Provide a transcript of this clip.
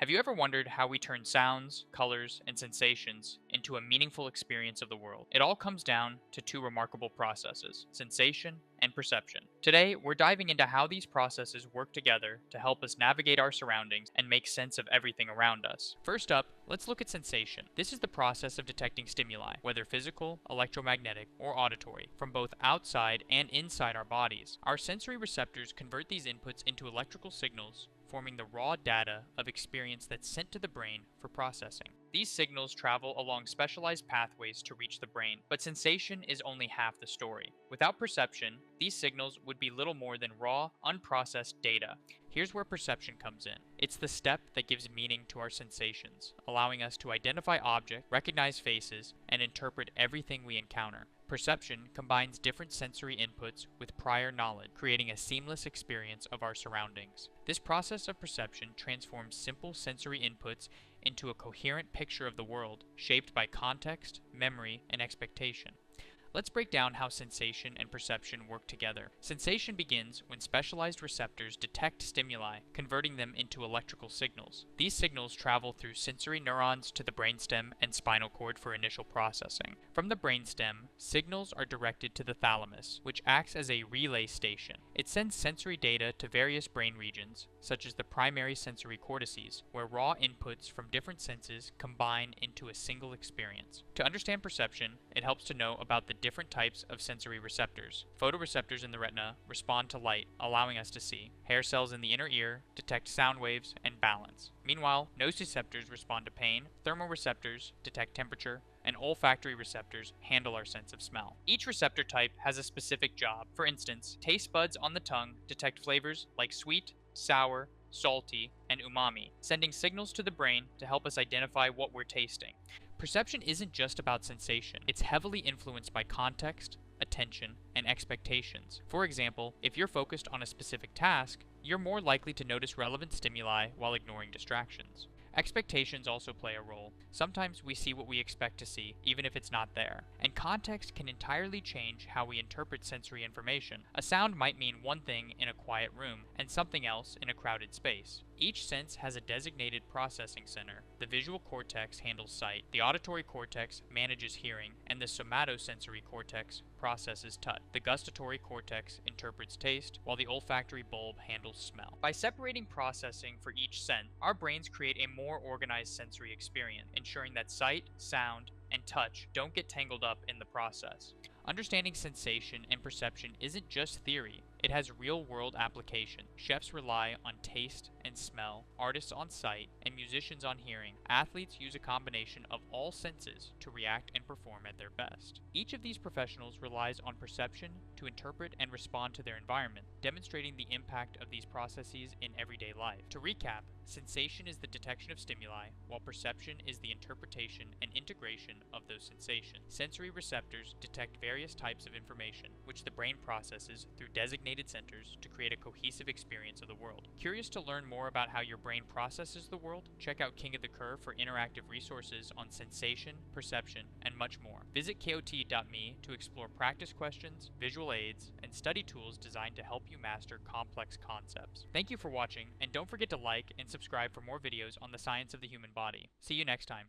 Have you ever wondered how we turn sounds, colors, and sensations into a meaningful experience of the world? It all comes down to two remarkable processes: sensation and perception. Today, we're diving into how these processes work together to help us navigate our surroundings and make sense of everything around us. First up, let's look at sensation. This is the process of detecting stimuli, whether physical, electromagnetic, or auditory, from both outside and inside our bodies. Our sensory receptors convert these inputs into electrical signals, forming the raw data of experience that's sent to the brain for processing. These signals travel along specialized pathways to reach the brain, but sensation is only half the story. Without perception, these signals would be little more than raw, unprocessed data. Here's where perception comes in. It's the step that gives meaning to our sensations, allowing us to identify objects, recognize faces, and interpret everything we encounter. Perception combines different sensory inputs with prior knowledge, creating a seamless experience of our surroundings. This process of perception transforms simple sensory inputs into a coherent picture of the world, shaped by context, memory, and expectation. Let's break down how sensation and perception work together. Sensation begins when specialized receptors detect stimuli, converting them into electrical signals. These signals travel through sensory neurons to the brainstem and spinal cord for initial processing. From the brainstem, signals are directed to the thalamus, which acts as a relay station. It sends sensory data to various brain regions, such as the primary sensory cortices, where raw inputs from different senses combine into a single experience. To understand perception, it helps to know about the different types of sensory receptors. Photoreceptors in the retina respond to light, allowing us to see. Hair cells in the inner ear detect sound waves and balance. Meanwhile, nociceptors respond to pain, thermoreceptors detect temperature, and olfactory receptors handle our sense of smell. Each receptor type has a specific job. For instance, taste buds on the tongue detect flavors like sweet, sour, salty, and umami, sending signals to the brain to help us identify what we're tasting. Perception isn't just about sensation. It's heavily influenced by context, attention, and expectations. For example, if you're focused on a specific task, you're more likely to notice relevant stimuli while ignoring distractions. Expectations also play a role. Sometimes we see what we expect to see, even if it's not there. And context can entirely change how we interpret sensory information. A sound might mean one thing in a quiet room, and something else in a crowded space. Each sense has a designated processing center. The visual cortex handles sight, the auditory cortex manages hearing, and the somatosensory cortex processes touch. The gustatory cortex interprets taste, while the olfactory bulb handles smell. By separating processing for each sense, our brains create a more organized sensory experience, ensuring that sight, sound, and touch don't get tangled up in the process. Understanding sensation and perception isn't just theory, it has real-world application. Chefs rely on taste and smell, artists on sight, and musicians on hearing. Athletes use a combination of all senses to react and perform at their best. Each of these professionals relies on perception to interpret and respond to their environment, demonstrating the impact of these processes in everyday life. To recap, sensation is the detection of stimuli, while perception is the interpretation and integration of those sensations. Sensory receptors detect various types of information, which the brain processes through designated centers to create a cohesive experience of the world. Curious to learn more about how your brain processes the world? Check out King of the Curve for interactive resources on sensation, perception, and much more. Visit kot.me to explore practice questions, visual aids, and study tools designed to help you master complex concepts. Thank you for watching, and don't forget to like and subscribe for more videos on the science of the human body. See you next time.